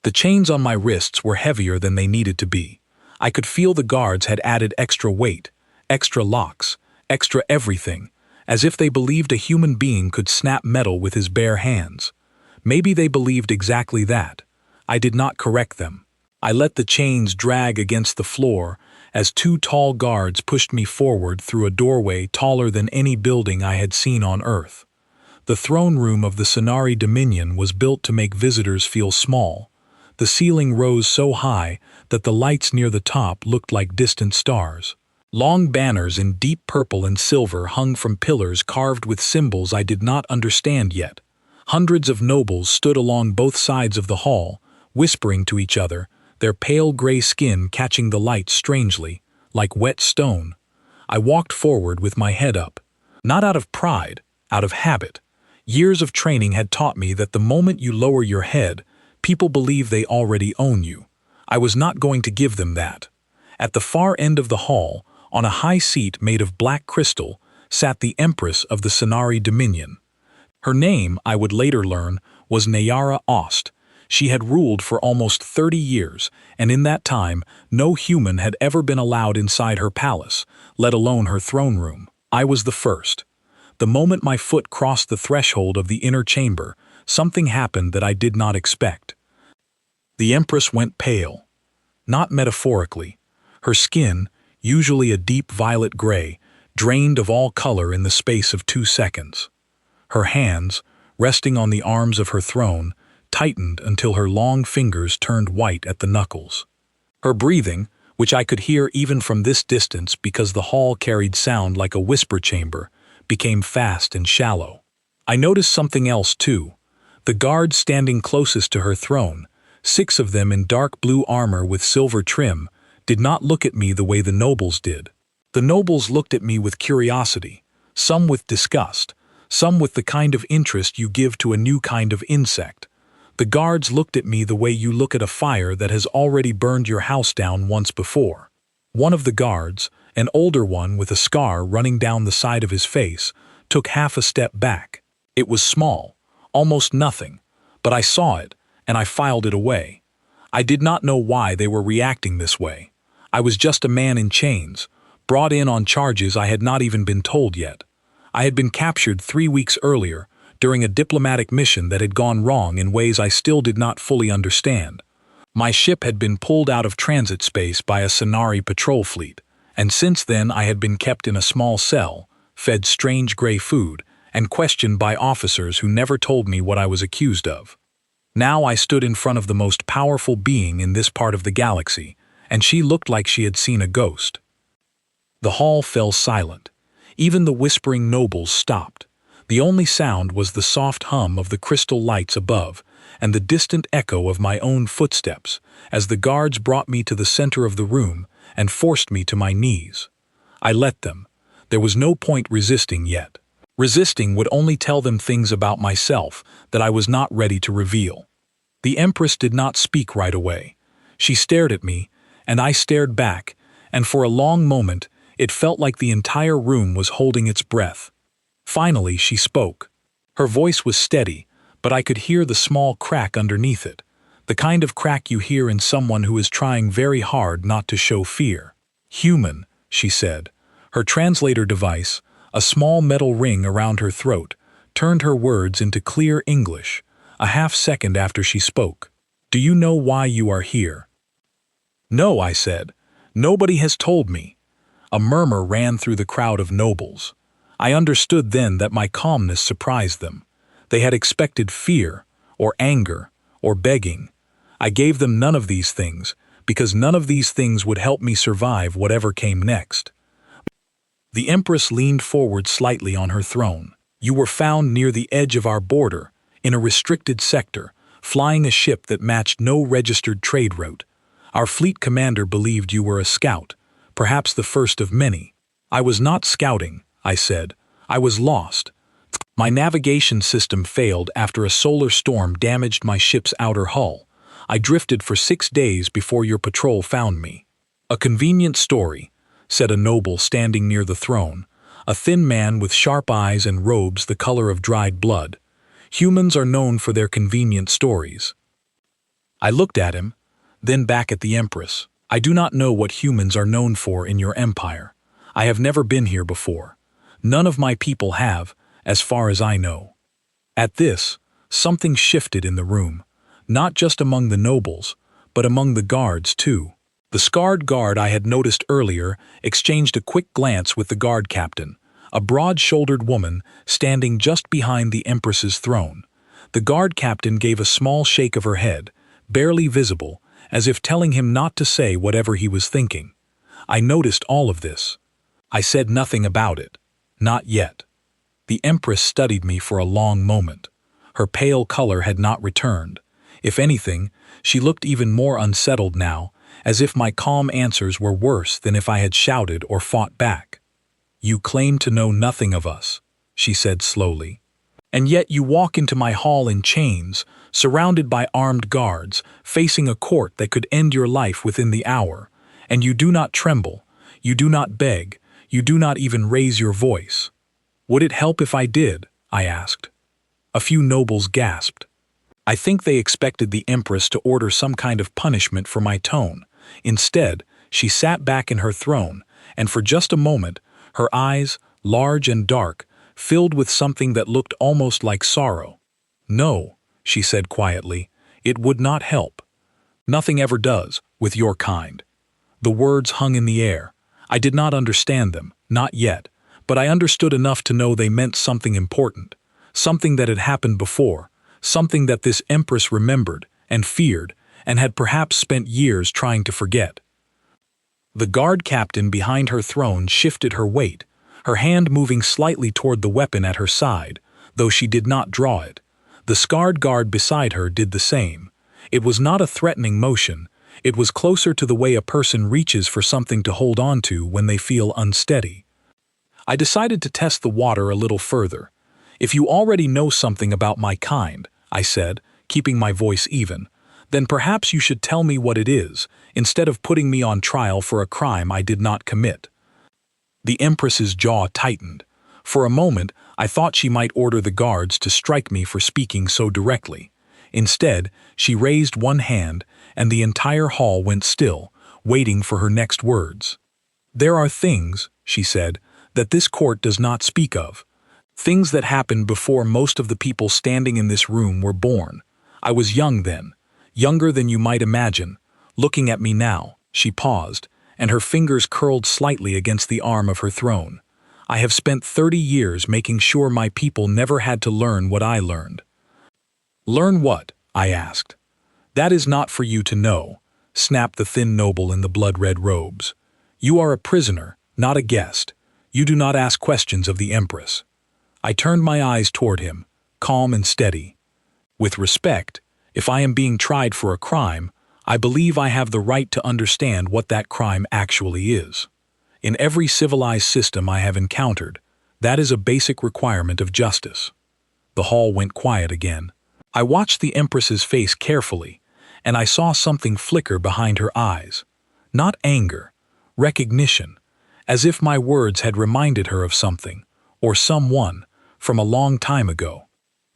The chains on my wrists were heavier than they needed to be. I could feel the guards had added extra weight, extra locks, extra everything, as if they believed a human being could snap metal with his bare hands. Maybe they believed exactly that. I did not correct them. I let the chains drag against the floor as two tall guards pushed me forward through a doorway taller than any building I had seen on Earth. The throne room of the Sonari Dominion was built to make visitors feel small. The ceiling rose so high that the lights near the top looked like distant stars. Long banners in deep purple and silver hung from pillars carved with symbols I did not understand yet. Hundreds of nobles stood along both sides of the hall, whispering to each other, their pale gray skin catching the light strangely, like wet stone. I walked forward with my head up. Not out of pride, out of habit. Years of training had taught me that the moment you lower your head, people believe they already own you. I was not going to give them that. At the far end of the hall, on a high seat made of black crystal, sat the Empress of the Sonari Dominion. Her name, I would later learn, was Nayara Ost. She had ruled for almost 30 years, and in that time, no human had ever been allowed inside her palace, let alone her throne room. I was the first. The moment my foot crossed the threshold of the inner chamber, something happened that I did not expect. The Empress went pale. Not metaphorically. Her skin, usually a deep violet gray, drained of all color in the space of 2 seconds. Her hands, resting on the arms of her throne, tightened until her long fingers turned white at the knuckles. Her breathing, which I could hear even from this distance because the hall carried sound like a whisper chamber, became fast and shallow. I noticed something else too. The guards standing closest to her throne, 6 of them in dark blue armor with silver trim, did not look at me the way the nobles did. The nobles looked at me with curiosity, some with disgust, some with the kind of interest you give to a new kind of insect. The guards looked at me the way you look at a fire that has already burned your house down once before. One of the guards, an older one with a scar running down the side of his face, took half a step back. It was small, almost nothing, but I saw it, and I filed it away. I did not know why they were reacting this way. I was just a man in chains, brought in on charges I had not even been told yet. I had been captured 3 weeks earlier, during a diplomatic mission that had gone wrong in ways I still did not fully understand. My ship had been pulled out of transit space by a Sonari patrol fleet, and since then I had been kept in a small cell, fed strange gray food, and questioned by officers who never told me what I was accused of. Now I stood in front of the most powerful being in this part of the galaxy, and she looked like she had seen a ghost. The hall fell silent. Even the whispering nobles stopped. The only sound was the soft hum of the crystal lights above, and the distant echo of my own footsteps, as the guards brought me to the center of the room and forced me to my knees. I let them. There was no point resisting yet. Resisting would only tell them things about myself that I was not ready to reveal. The Empress did not speak right away. She stared at me, and I stared back, and for a long moment it felt like the entire room was holding its breath. Finally, she spoke. Her voice was steady, but I could hear the small crack underneath it, the kind of crack you hear in someone who is trying very hard not to show fear. "Human," she said. Her translator device, a small metal ring around her throat, turned her words into clear English, a half-second after she spoke. "Do you know why you are here?" "No," I said. "Nobody has told me." A murmur ran through the crowd of nobles. I understood then that my calmness surprised them. They had expected fear, or anger, or begging. I gave them none of these things, because none of these things would help me survive whatever came next. The Empress leaned forward slightly on her throne. "You were found near the edge of our border, in a restricted sector, flying a ship that matched no registered trade route. Our fleet commander believed you were a scout, perhaps the first of many." "I was not scouting," I said. "I was lost. My navigation system failed after a solar storm damaged my ship's outer hull. I drifted for 6 days before your patrol found me." "A convenient story," said a noble standing near the throne, a thin man with sharp eyes and robes the color of dried blood. "Humans are known for their convenient stories." I looked at him, then back at the Empress. I do not know what humans are known for in your empire. I have never been here before. None of my people have, as far as I know. At this, something shifted in the room, not just among the nobles, but among the guards too. The scarred guard I had noticed earlier exchanged a quick glance with the guard captain, a broad-shouldered woman standing just behind the Empress's throne. The guard captain gave a small shake of her head, barely visible, as if telling him not to say whatever he was thinking. I noticed all of this. I said nothing about it. Not yet. The Empress studied me for a long moment. Her pale color had not returned. If anything, she looked even more unsettled now, as if my calm answers were worse than if I had shouted or fought back. "You claim to know nothing of us," she said slowly. "And yet you walk into my hall in chains, surrounded by armed guards, facing a court that could end your life within the hour, and you do not tremble, you do not beg, you do not even raise your voice." "Would it help if I did?" I asked. A few nobles gasped. I think they expected the Empress to order some kind of punishment for my tone. Instead, she sat back in her throne, and for just a moment, her eyes, large and dark, filled with something that looked almost like sorrow. "No," she said quietly, "it would not help. Nothing ever does, with your kind." The words hung in the air. I did not understand them, not yet, but I understood enough to know they meant something important, something that had happened before, something that this Empress remembered and feared and had perhaps spent years trying to forget. The guard captain behind her throne shifted her weight, her hand moving slightly toward the weapon at her side, though she did not draw it. The scarred guard beside her did the same. It was not a threatening motion. It was closer to the way a person reaches for something to hold on to when they feel unsteady. I decided to test the water a little further. "If you already know something about my kind," I said, keeping my voice even, "then perhaps you should tell me what it is, instead of putting me on trial for a crime I did not commit." The Empress's jaw tightened. For a moment, I thought she might order the guards to strike me for speaking so directly. Instead, she raised one hand, and the entire hall went still, waiting for her next words. "There are things," she said, "that this court does not speak of. Things that happened before most of the people standing in this room were born. I was young then, younger than you might imagine. Looking at me now," she paused, and her fingers curled slightly against the arm of her throne. "I have spent 30 years making sure my people never had to learn what I learned." "Learn what?" I asked. "That is not for you to know," snapped the thin noble in the blood-red robes. "You are a prisoner, not a guest. You do not ask questions of the Empress." I turned my eyes toward him, calm and steady. "With respect, if I am being tried for a crime, I believe I have the right to understand what that crime actually is. In every civilized system I have encountered, that is a basic requirement of justice." The hall went quiet again. I watched the Empress's face carefully, and I saw something flicker behind her eyes. Not anger, recognition, as if my words had reminded her of something, or someone, from a long time ago.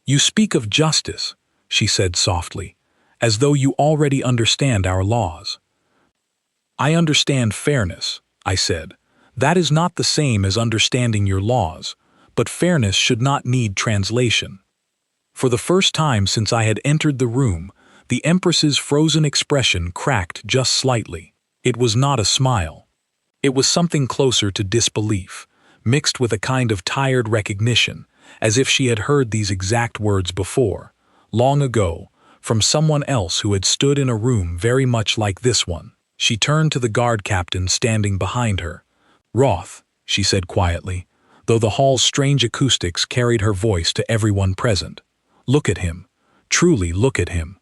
"You speak of justice," she said softly, "as though you already understand our laws." "I understand fairness," I said. "That is not the same as understanding your laws, but fairness should not need translation." For the first time since I had entered the room, the Empress's frozen expression cracked just slightly. It was not a smile. It was something closer to disbelief, mixed with a kind of tired recognition, as if she had heard these exact words before, long ago, from someone else who had stood in a room very much like this one. She turned to the guard captain standing behind her. "Roth," she said quietly, though the hall's strange acoustics carried her voice to everyone present. "Look at him. Truly look at him."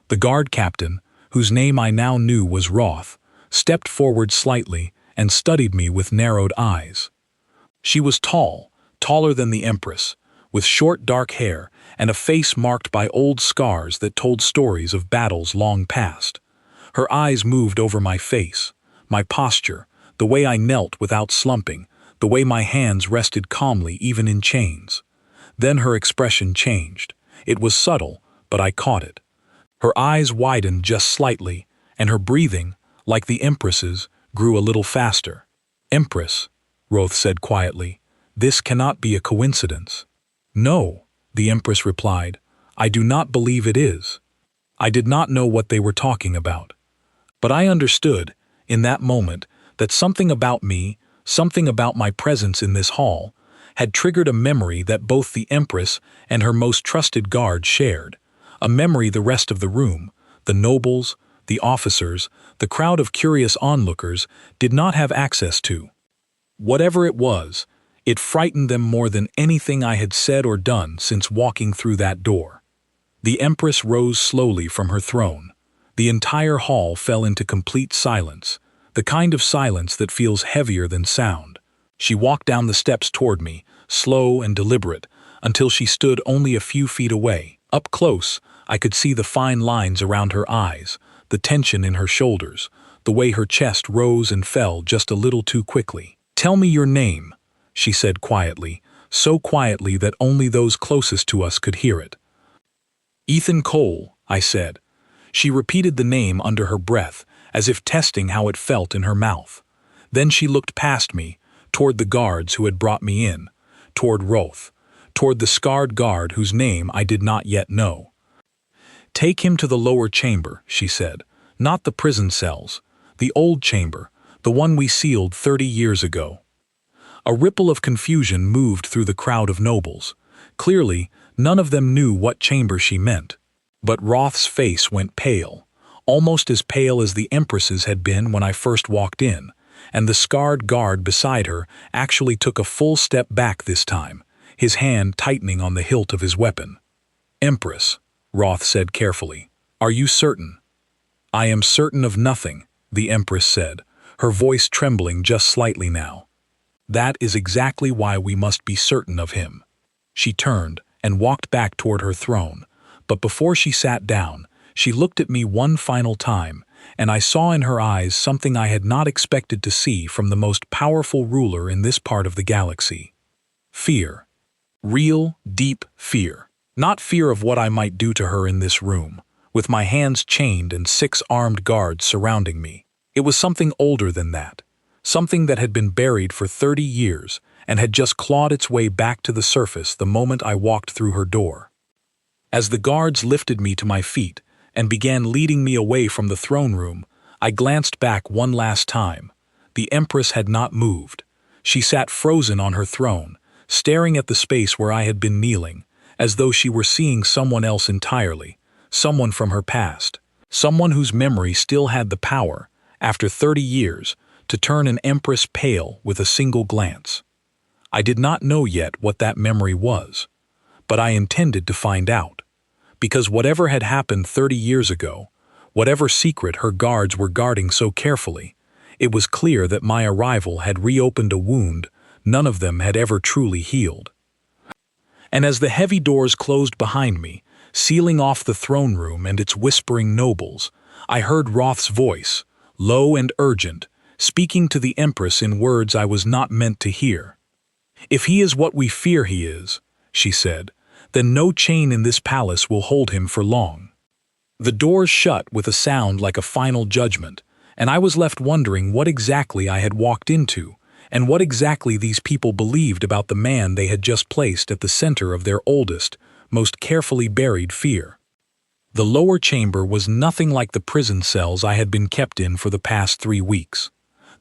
The guard captain, whose name I now knew was Roth, stepped forward slightly and studied me with narrowed eyes. She was tall, taller than the Empress, with short dark hair and a face marked by old scars that told stories of battles long past. Her eyes moved over my face, my posture, the way I knelt without slumping, the way my hands rested calmly even in chains. Then her expression changed. It was subtle, but I caught it. Her eyes widened just slightly, and her breathing, like the Empress's, grew a little faster. "Empress," Roth said quietly, "this cannot be a coincidence." "No," the Empress replied, "I do not believe it is." I did not know what they were talking about. But I understood, in that moment, that something about me, something about my presence in this hall, had triggered a memory that both the Empress and her most trusted guard shared, a memory the rest of the room, the nobles, the officers, the crowd of curious onlookers, did not have access to. Whatever it was, it frightened them more than anything I had said or done since walking through that door. The Empress rose slowly from her throne. The entire hall fell into complete silence, the kind of silence that feels heavier than sound. She walked down the steps toward me, slow and deliberate, until she stood only a few feet away. Up close, I could see the fine lines around her eyes, the tension in her shoulders, the way her chest rose and fell just a little too quickly. "Tell me your name," she said quietly, so quietly that only those closest to us could hear it. "Ethan Cole," I said. She repeated the name under her breath, as if testing how it felt in her mouth. Then she looked past me, toward the guards who had brought me in, toward Roth, toward the scarred guard whose name I did not yet know. "Take him to the lower chamber," she said, "not the prison cells, the old chamber, the one we sealed 30 years ago." A ripple of confusion moved through the crowd of nobles. Clearly, none of them knew what chamber she meant. But Roth's face went pale, almost as pale as the Empress's had been when I first walked in, and the scarred guard beside her actually took a full step back this time, his hand tightening on the hilt of his weapon. "Empress," Roth said carefully, "are you certain?" "I am certain of nothing," the Empress said, her voice trembling just slightly now. "That is exactly why we must be certain of him." She turned and walked back toward her throne, but before she sat down, she looked at me one final time, and I saw in her eyes something I had not expected to see from the most powerful ruler in this part of the galaxy. Fear. Real, deep fear. Not fear of what I might do to her in this room, with my hands chained and 6 armed guards surrounding me. It was something older than that, something that had been buried for 30 years and had just clawed its way back to the surface the moment I walked through her door. As the guards lifted me to my feet and began leading me away from the throne room, I glanced back one last time. The Empress had not moved. She sat frozen on her throne, staring at the space where I had been kneeling, as though she were seeing someone else entirely, someone from her past, someone whose memory still had the power, after 30 years, to turn an Empress pale with a single glance. I did not know yet what that memory was, but I intended to find out, because whatever had happened 30 years ago, whatever secret her guards were guarding so carefully, it was clear that my arrival had reopened a wound none of them had ever truly healed. And as the heavy doors closed behind me, sealing off the throne room and its whispering nobles, I heard Roth's voice, low and urgent, speaking to the Empress in words I was not meant to hear. "If he is what we fear he is," she said, "then no chain in this palace will hold him for long." The doors shut with a sound like a final judgment, and I was left wondering what exactly I had walked into, and what exactly these people believed about the man they had just placed at the center of their oldest, most carefully buried fear. The lower chamber was nothing like the prison cells I had been kept in for the past 3 weeks.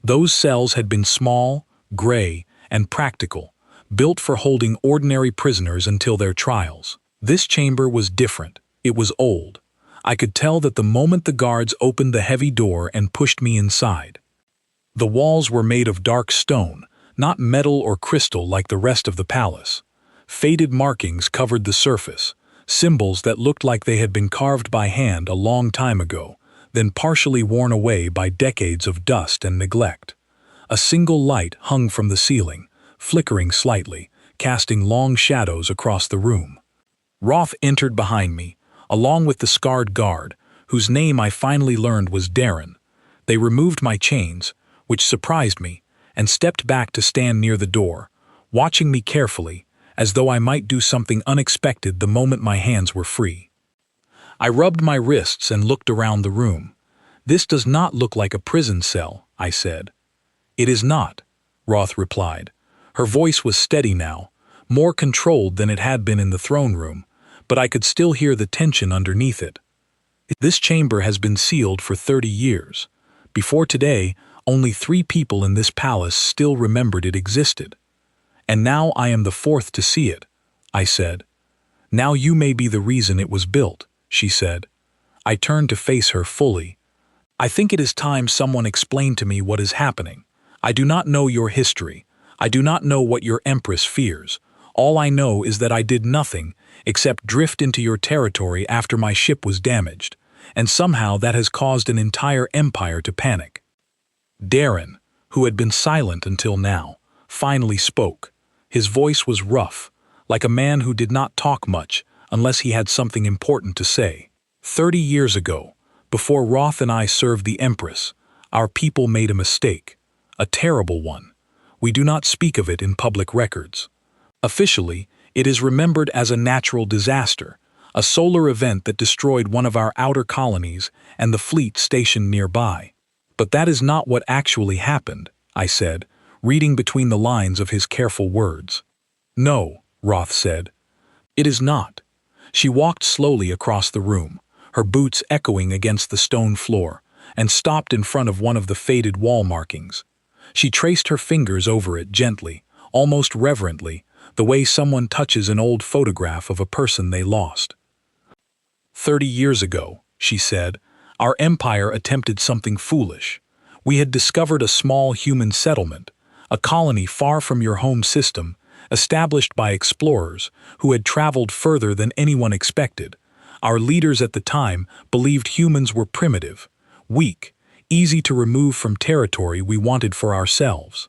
Those cells had been small, gray, and practical, built for holding ordinary prisoners until their trials. This chamber was different. It was old. I could tell that the moment the guards opened the heavy door and pushed me inside. The walls were made of dark stone, not metal or crystal like the rest of the palace. Faded markings covered the surface, symbols that looked like they had been carved by hand a long time ago, then partially worn away by decades of dust and neglect. A single light hung from the ceiling, flickering slightly, casting long shadows across the room. Roth entered behind me, along with the scarred guard, whose name I finally learned was Darren. They removed my chains, which surprised me, and stepped back to stand near the door, watching me carefully, as though I might do something unexpected the moment my hands were free. I rubbed my wrists and looked around the room. "This does not look like a prison cell," I said. "It is not," Roth replied. Her voice was steady now, more controlled than it had been in the throne room, but I could still hear the tension underneath it. "This chamber has been sealed for 30 years. Before today, only 3 people in this palace still remembered it existed. And now I am the 4th to see it," I said. "Now you may be the reason it was built," she said. I turned to face her fully. "I think it is time someone explained to me what is happening. I do not know your history. I do not know what your Empress fears. All I know is that I did nothing except drift into your territory after my ship was damaged, and somehow that has caused an entire empire to panic." Darren, who had been silent until now, finally spoke. His voice was rough, like a man who did not talk much unless he had something important to say. 30 years ago, before Roth and I served the Empress, our people made a mistake, a terrible one. We do not speak of it in public records. Officially, it is remembered as a natural disaster, a solar event that destroyed one of our outer colonies and the fleet stationed nearby. "But that is not what actually happened," I said, reading between the lines of his careful words. "No," Roth said. "It is not." She walked slowly across the room, her boots echoing against the stone floor, and stopped in front of one of the faded wall markings. She traced her fingers over it gently, almost reverently, the way someone touches an old photograph of a person they lost. 30 years ago," she said, "our empire attempted something foolish. We had discovered a small human settlement, a colony far from your home system, established by explorers who had traveled further than anyone expected. Our leaders at the time believed humans were primitive, weak, easy to remove from territory we wanted for ourselves."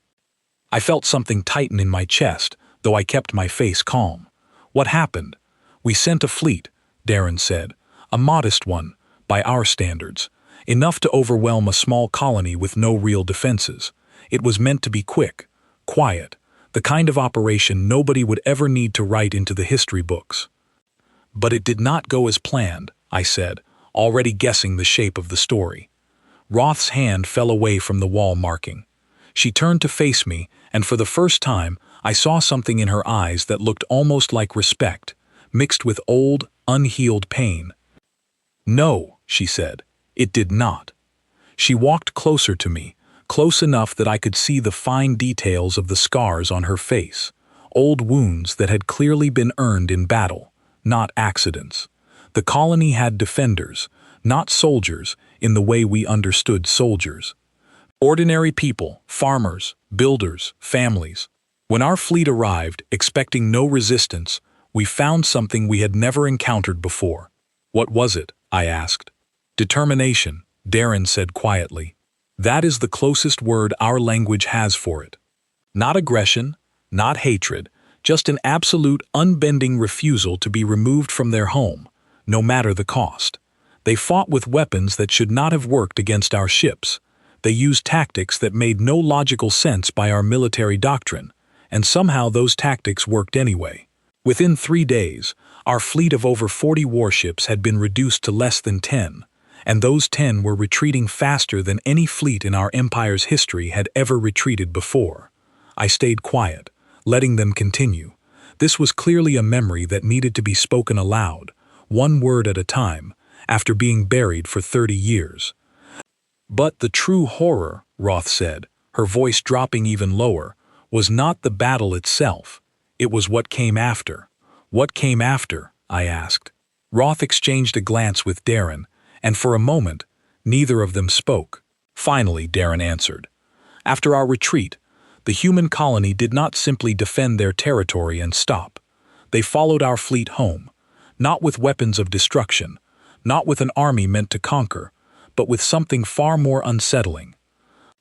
I felt something tighten in my chest, though I kept my face calm. "What happened?" "We sent a fleet," Darren said, "a modest one, by our standards, enough to overwhelm a small colony with no real defenses. It was meant to be quick, quiet, the kind of operation nobody would ever need to write into the history books." "But it did not go as planned," I said, already guessing the shape of the story. Roth's hand fell away from the wall marking. She turned to face me, and for the first time, I saw something in her eyes that looked almost like respect, mixed with old, unhealed pain. "No," she said, "it did not." She walked closer to me, close enough that I could see the fine details of the scars on her face, old wounds that had clearly been earned in battle, not accidents. The colony had defenders, not soldiers in the way we understood soldiers. Ordinary people, farmers, builders, families. When our fleet arrived, expecting no resistance, we found something we had never encountered before. "What was it?" I asked. "Determination," Darren said quietly. "That is the closest word our language has for it. Not aggression, not hatred, just an absolute, unbending refusal to be removed from their home, no matter the cost. They fought with weapons that should not have worked against our ships. They used tactics that made no logical sense by our military doctrine, and somehow those tactics worked anyway. Within 3 days, our fleet of over 40 warships had been reduced to less than 10, and those 10 were retreating faster than any fleet in our empire's history had ever retreated before. I stayed quiet, letting them continue. This was clearly a memory that needed to be spoken aloud, one word at a time, after being buried for 30 years. "But the true horror," Roth said, her voice dropping even lower, "was not the battle itself. It was what came after." "What came after?" I asked. Roth exchanged a glance with Darren, and for a moment, neither of them spoke. Finally, Darren answered. "After our retreat, the human colony did not simply defend their territory and stop. They followed our fleet home, not with weapons of destruction, not with an army meant to conquer, but with something far more unsettling.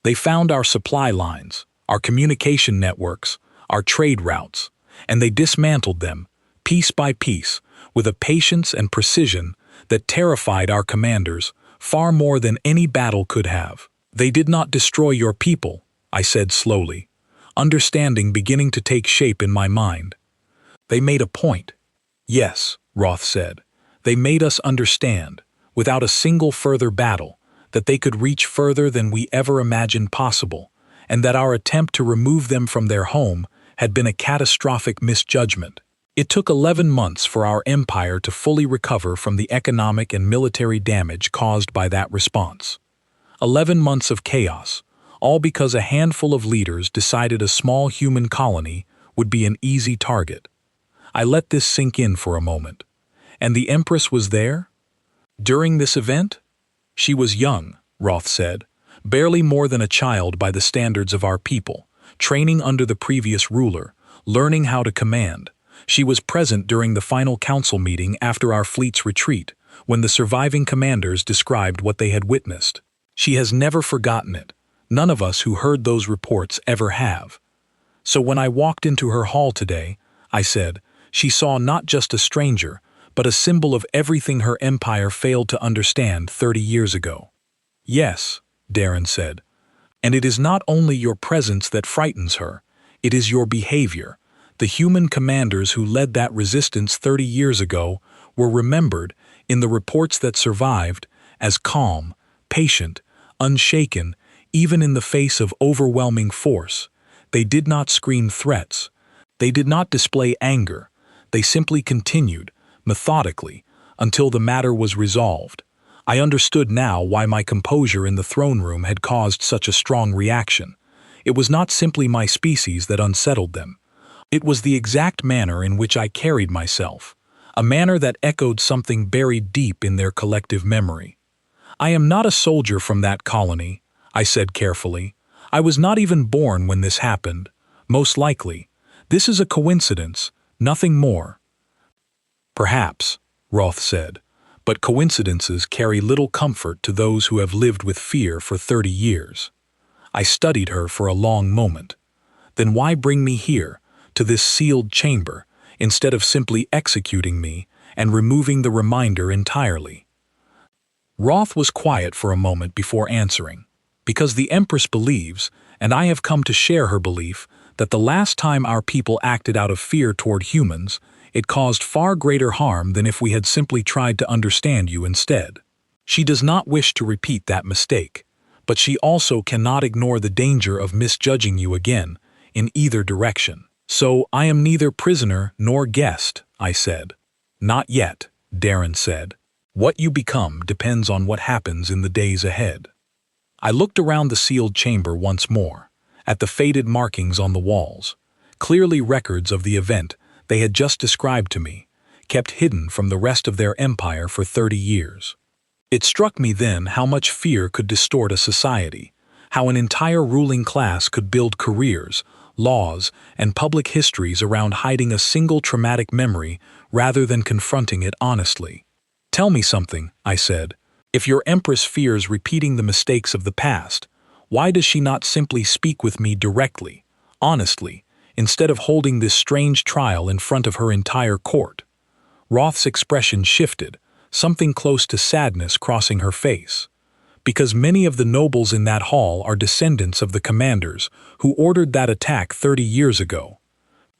They found our supply lines, our communication networks, our trade routes, and they dismantled them, piece by piece, with a patience and precision that terrified our commanders far more than any battle could have. They did not destroy your people," I said slowly, understanding beginning to take shape in my mind. "They made a point." "Yes," Roth said. They made us understand, without a single further battle, that they could reach further than we ever imagined possible, and that our attempt to remove them from their home had been a catastrophic misjudgment. It took 11 months for our empire to fully recover from the economic and military damage caused by that response. 11 months of chaos, all because a handful of leaders decided a small human colony would be an easy target. I let this sink in for a moment. And the Empress was there? During this event? She was young, Roth said, barely more than a child by the standards of our people, training under the previous ruler, learning how to command. She was present during the final council meeting after our fleet's retreat, when the surviving commanders described what they had witnessed. She has never forgotten it. None of us who heard those reports ever have. So when I walked into her hall today, I said, she saw not just a stranger, but a symbol of everything her empire failed to understand 30 years ago. Yes, Darren said. And it is not only your presence that frightens her, it is your behavior. The human commanders who led that resistance 30 years ago were remembered, in the reports that survived, as calm, patient, unshaken, even in the face of overwhelming force. They did not scream threats. They did not display anger. They simply continued, methodically, until the matter was resolved. I understood now why my composure in the throne room had caused such a strong reaction. It was not simply my species that unsettled them. It was the exact manner in which I carried myself, a manner that echoed something buried deep in their collective memory. I am not a soldier from that colony, I said carefully. I was not even born when this happened. Most likely, this is a coincidence, nothing more. Perhaps, Roth said, but coincidences carry little comfort to those who have lived with fear for 30 years. I studied her for a long moment. Then why bring me here, to this sealed chamber, instead of simply executing me and removing the reminder entirely? Roth was quiet for a moment before answering. Because the Empress believes, and I have come to share her belief, that the last time our people acted out of fear toward humans, it caused far greater harm than if we had simply tried to understand you instead. She does not wish to repeat that mistake, but she also cannot ignore the danger of misjudging you again, in either direction. So I am neither prisoner nor guest, I said. Not yet, Darren said. What you become depends on what happens in the days ahead. I looked around the sealed chamber once more, at the faded markings on the walls, clearly records of the event they had just described to me, kept hidden from the rest of their empire for 30 years. It struck me then how much fear could distort a society, how an entire ruling class could build careers, laws, and public histories around hiding a single traumatic memory rather than confronting it honestly. Tell me something, I said. If your Empress fears repeating the mistakes of the past, why does she not simply speak with me directly, honestly, instead of holding this strange trial in front of her entire court? Roth's expression shifted, something close to sadness crossing her face. Because many of the nobles in that hall are descendants of the commanders who ordered that attack 30 years ago.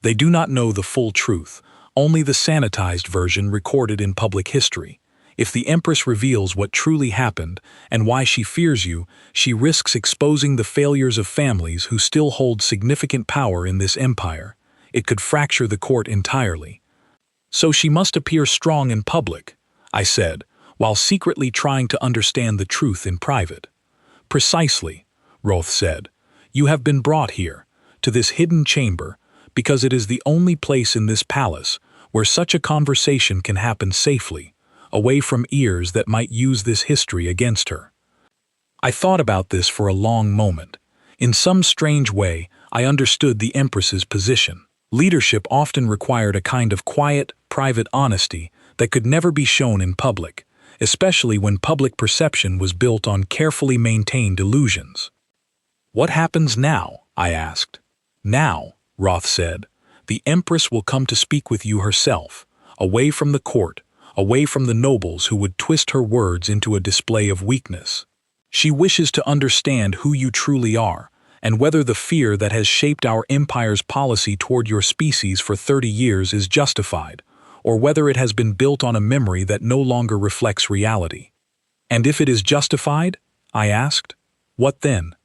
They do not know the full truth, only the sanitized version recorded in public history. If the Empress reveals what truly happened and why she fears you, she risks exposing the failures of families who still hold significant power in this empire. It could fracture the court entirely. So she must appear strong in public, I said, while secretly trying to understand the truth in private. Precisely, Roth said. You have been brought here, to this hidden chamber, because it is the only place in this palace where such a conversation can happen safely, away from ears that might use this history against her. I thought about this for a long moment. In some strange way, I understood the Empress's position. Leadership often required a kind of quiet, private honesty that could never be shown in public, especially when public perception was built on carefully maintained illusions. What happens now? I asked. Now, Roth said, the Empress will come to speak with you herself, away from the court, away from the nobles who would twist her words into a display of weakness. She wishes to understand who you truly are, and whether the fear that has shaped our empire's policy toward your species for 30 years is justified, or whether it has been built on a memory that no longer reflects reality. And if it is justified? I asked. What then?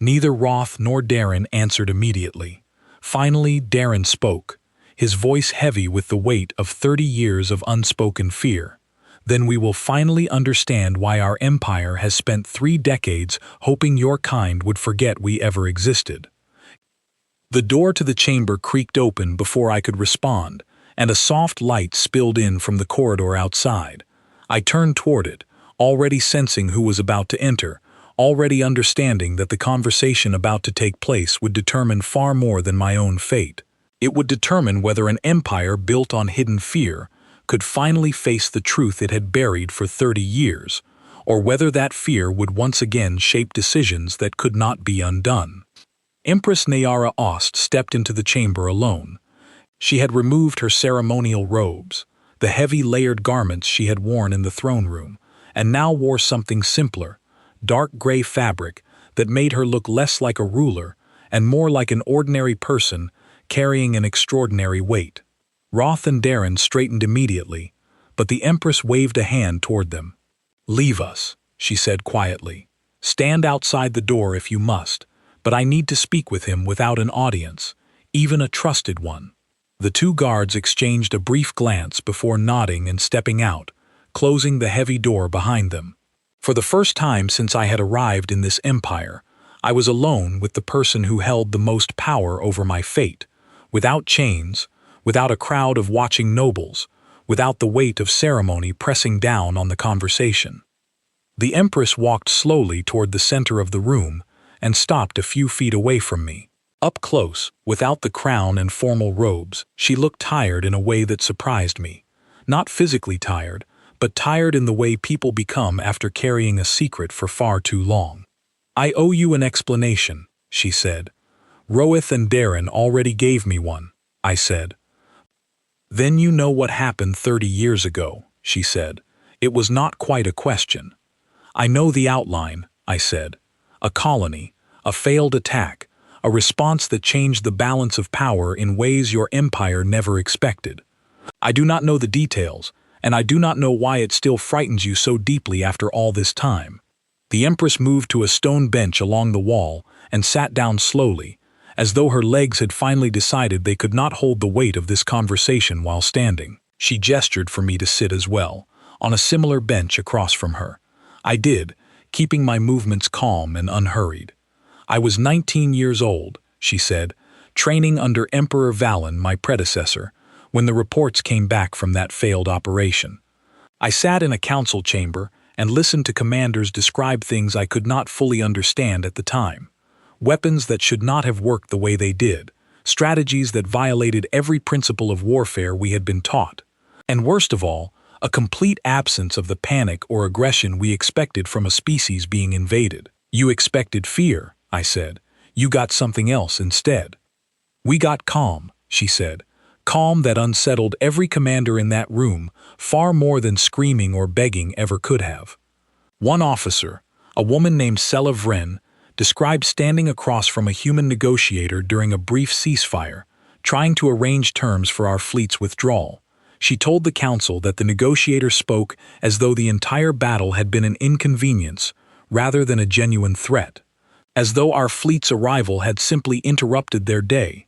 Neither Roth nor Darren answered immediately. Finally, Darren spoke, his voice heavy with the weight of 30 years of unspoken fear. Then we will finally understand why our empire has spent 3 decades hoping your kind would forget we ever existed. The door to the chamber creaked open before I could respond, and a soft light spilled in from the corridor outside. I turned toward it, already sensing who was about to enter, already understanding that the conversation about to take place would determine far more than my own fate. It would determine whether an empire built on hidden fear could finally face the truth it had buried for 30 years, or whether that fear would once again shape decisions that could not be undone. Empress Nayara Ost stepped into the chamber alone. She had removed her ceremonial robes, the heavy layered garments she had worn in the throne room, and now wore something simpler, dark gray fabric that made her look less like a ruler and more like an ordinary person carrying an extraordinary weight. Roth and Darren straightened immediately, but the Empress waved a hand toward them. "Leave us," she said quietly. "Stand outside the door if you must, but I need to speak with him without an audience, even a trusted one." The 2 guards exchanged a brief glance before nodding and stepping out, closing the heavy door behind them. For the first time since I had arrived in this empire, I was alone with the person who held the most power over my fate, without chains, without a crowd of watching nobles, without the weight of ceremony pressing down on the conversation. The Empress walked slowly toward the center of the room and stopped a few feet away from me. Up close, without the crown and formal robes, she looked tired in a way that surprised me. Not physically tired, but tired in the way people become after carrying a secret for far too long. "I owe you an explanation," she said. "Roeth and Darren already gave me one," I said. "Then you know what happened 30 years ago," she said. It was not quite a question. "I know the outline," I said. "A colony, a failed attack, a response that changed the balance of power in ways your empire never expected. I do not know the details, and I do not know why it still frightens you so deeply after all this time." The Empress moved to a stone bench along the wall and sat down slowly, as though her legs had finally decided they could not hold the weight of this conversation while standing. She gestured for me to sit as well, on a similar bench across from her. I did, keeping my movements calm and unhurried. "I was 19 years old," she said, "training under Emperor Valen, my predecessor, when the reports came back from that failed operation. I sat in a council chamber and listened to commanders describe things I could not fully understand at the time. Weapons that should not have worked the way they did, strategies that violated every principle of warfare we had been taught, and worst of all, a complete absence of the panic or aggression we expected from a species being invaded. You expected fear," I said. "You got something else instead." "We got calm," she said. "Calm that unsettled every commander in that room far more than screaming or begging ever could have." One officer, a woman named Sela Vren, described standing across from a human negotiator during a brief ceasefire, trying to arrange terms for our fleet's withdrawal. She told the council that the negotiator spoke as though the entire battle had been an inconvenience rather than a genuine threat, as though our fleet's arrival had simply interrupted their day.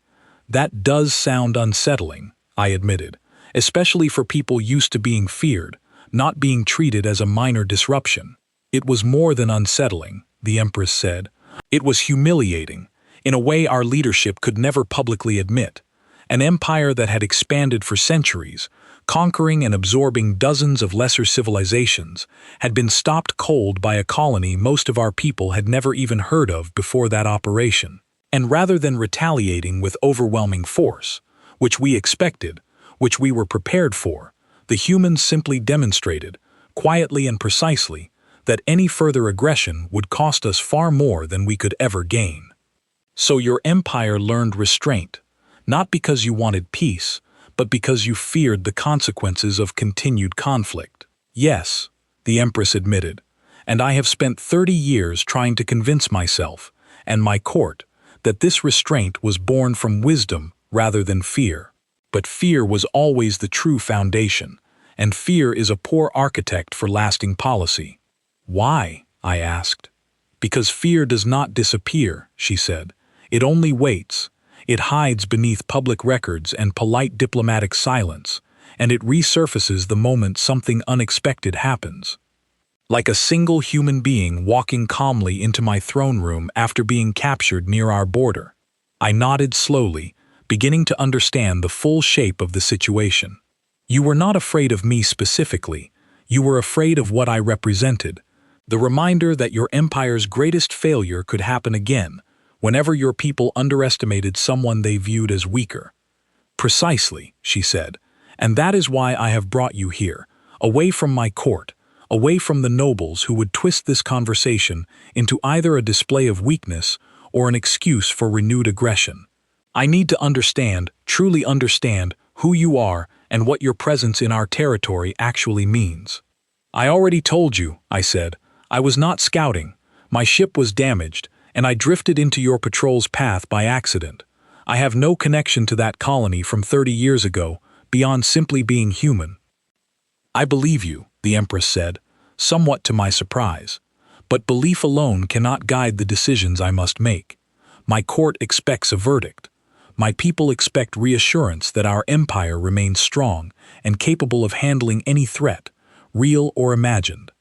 "That does sound unsettling," I admitted, "especially for people used to being feared, not being treated as a minor disruption." "It was more than unsettling," the Empress said. "It was humiliating, in a way our leadership could never publicly admit. An empire that had expanded for centuries, conquering and absorbing dozens of lesser civilizations, had been stopped cold by a colony most of our people had never even heard of before that operation. And rather than retaliating with overwhelming force, which we expected, which we were prepared for, the humans simply demonstrated, quietly and precisely, that any further aggression would cost us far more than we could ever gain. So your empire learned restraint, not because you wanted peace, but because you feared the consequences of continued conflict." "Yes," the Empress admitted, "and I have spent 30 years trying to convince myself, and my court, that this restraint was born from wisdom rather than fear. But fear was always the true foundation, and fear is a poor architect for lasting policy. Why? I asked. Because fear does not disappear, she said. It only waits. It hides beneath public records and polite diplomatic silence, and it resurfaces the moment something unexpected happens. Like a single human being walking calmly into my throne room after being captured near our border. I nodded slowly, beginning to understand the full shape of the situation. You were not afraid of me specifically. You were afraid of what I represented. The reminder that your empire's greatest failure could happen again, whenever your people underestimated someone they viewed as weaker. Precisely, she said, and that is why I have brought you here, away from my court, away from the nobles who would twist this conversation into either a display of weakness or an excuse for renewed aggression. I need to understand, truly understand, who you are and what your presence in our territory actually means. I already told you, I said. I was not scouting. My ship was damaged, and I drifted into your patrol's path by accident. I have no connection to that colony from 30 years ago, beyond simply being human. I believe you, the Empress said, somewhat to my surprise. But belief alone cannot guide the decisions I must make. My court expects a verdict. My people expect reassurance that our empire remains strong and capable of handling any threat, real or imagined.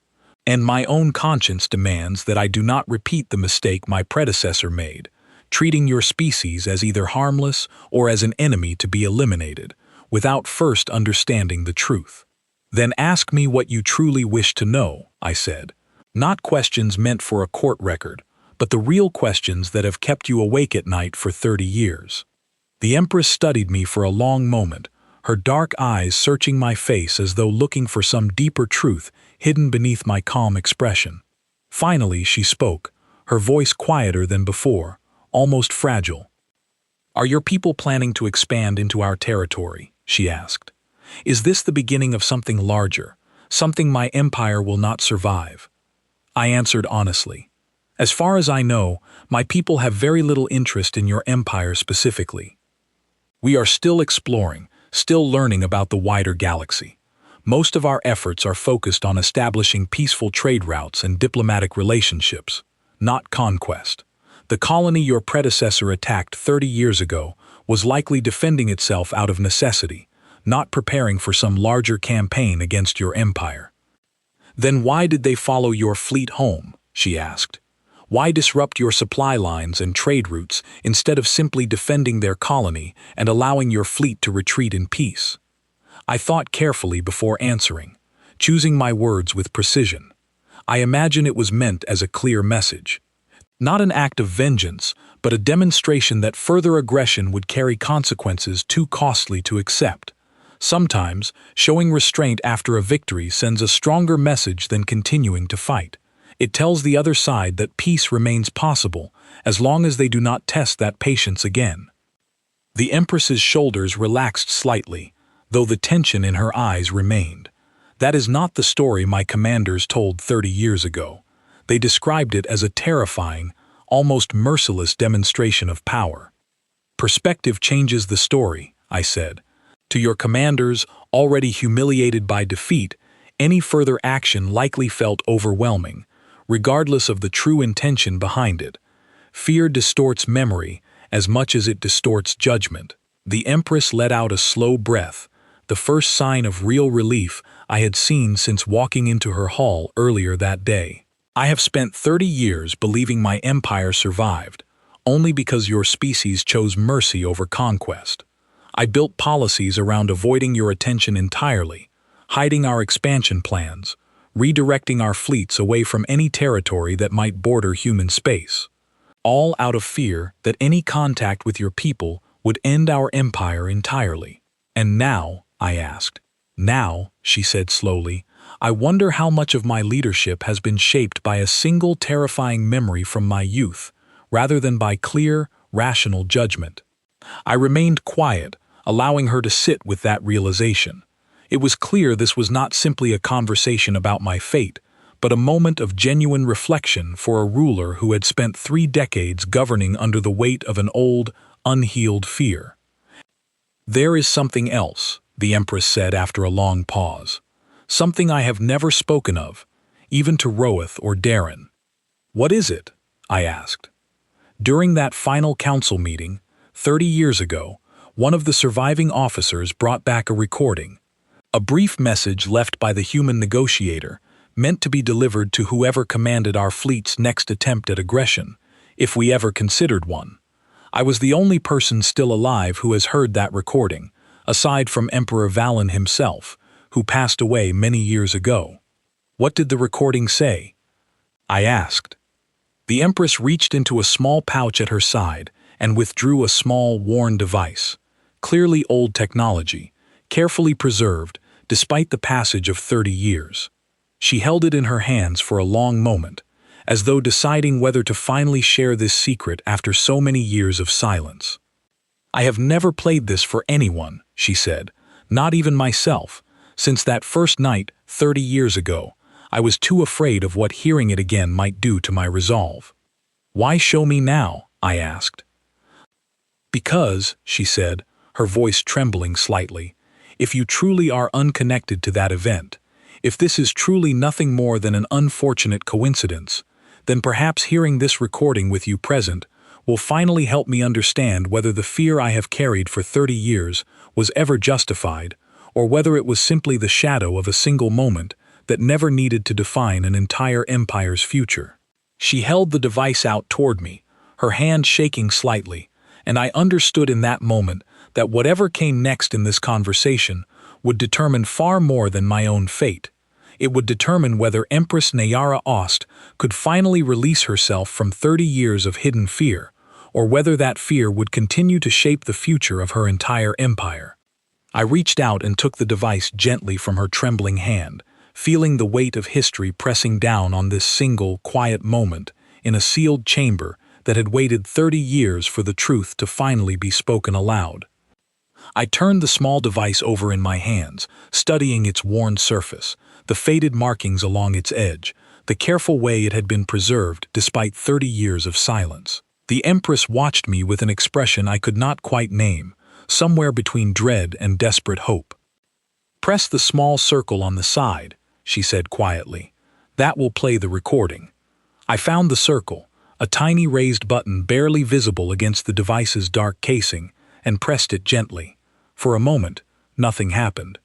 And my own conscience demands that I do not repeat the mistake my predecessor made, treating your species as either harmless or as an enemy to be eliminated, without first understanding the truth. Then ask me what you truly wish to know, I said. Not questions meant for a court record, but the real questions that have kept you awake at night for 30 years. The Empress studied me for a long moment, her dark eyes searching my face as though looking for some deeper truth hidden beneath my calm expression. Finally, she spoke, her voice quieter than before, almost fragile. Are your people planning to expand into our territory? She asked. Is this the beginning of something larger, something my empire will not survive? I answered honestly. As far as I know, my people have very little interest in your empire specifically. We are still exploring, still learning about the wider galaxy. Most of our efforts are focused on establishing peaceful trade routes and diplomatic relationships, not conquest. The colony your predecessor attacked 30 years ago was likely defending itself out of necessity, not preparing for some larger campaign against your empire. Then why did they follow your fleet home? She asked. Why disrupt your supply lines and trade routes instead of simply defending their colony and allowing your fleet to retreat in peace? I thought carefully before answering, choosing my words with precision. I imagine it was meant as a clear message. Not an act of vengeance, but a demonstration that further aggression would carry consequences too costly to accept. Sometimes, showing restraint after a victory sends a stronger message than continuing to fight. It tells the other side that peace remains possible, as long as they do not test that patience again. The Empress's shoulders relaxed slightly, though the tension in her eyes remained. That is not the story my commanders told 30 years ago. They described it as a terrifying, almost merciless demonstration of power. Perspective changes the story, I said. To your commanders, already humiliated by defeat, any further action likely felt overwhelming, regardless of the true intention behind it. Fear distorts memory as much as it distorts judgment. The Empress let out a slow breath, the first sign of real relief I had seen since walking into her hall earlier that day. I have spent 30 years believing my empire survived, only because your species chose mercy over conquest. I built policies around avoiding your attention entirely, hiding our expansion plans, redirecting our fleets away from any territory that might border human space. All out of fear that any contact with your people would end our empire entirely. And now, I asked. Now, she said slowly, I wonder how much of my leadership has been shaped by a single terrifying memory from my youth, rather than by clear, rational judgment. I remained quiet, allowing her to sit with that realization. It was clear this was not simply a conversation about my fate, but a moment of genuine reflection for a ruler who had spent 3 decades governing under the weight of an old, unhealed fear. "There is something else," the Empress said after a long pause. "Something I have never spoken of, even to Roeth or Darren." "What is it?" I asked. "During that final council meeting, 30 years ago, one of the surviving officers brought back a recording. A brief message left by the human negotiator, meant to be delivered to whoever commanded our fleet's next attempt at aggression, if we ever considered one. I was the only person still alive who has heard that recording, aside from Emperor Valen himself, who passed away many years ago." "What did the recording say?" I asked. The Empress reached into a small pouch at her side and withdrew a small, worn device, clearly old technology, carefully preserved despite the passage of 30 years. She held it in her hands for a long moment, as though deciding whether to finally share this secret after so many years of silence. "I have never played this for anyone," she said, "not even myself. Since that first night, 30 years ago, I was too afraid of what hearing it again might do to my resolve." "Why show me now?" I asked. "Because," she said, her voice trembling slightly, "if you truly are unconnected to that event, if this is truly nothing more than an unfortunate coincidence, then perhaps hearing this recording with you present will finally help me understand whether the fear I have carried for 30 years was ever justified, or whether it was simply the shadow of a single moment that never needed to define an entire empire's future." She held the device out toward me, her hand shaking slightly, and I understood in that moment that whatever came next in this conversation would determine far more than my own fate. It would determine whether Empress Nayara Ost could finally release herself from 30 years of hidden fear, or whether that fear would continue to shape the future of her entire empire. I reached out and took the device gently from her trembling hand, feeling the weight of history pressing down on this single, quiet moment in a sealed chamber that had waited 30 years for the truth to finally be spoken aloud. I turned the small device over in my hands, studying its worn surface, the faded markings along its edge, the careful way it had been preserved despite 30 years of silence. The Empress watched me with an expression I could not quite name, somewhere between dread and desperate hope. "Press the small circle on the side," she said quietly. "That will play the recording." I found the circle, a tiny raised button barely visible against the device's dark casing, and pressed it gently. For a moment, nothing happened.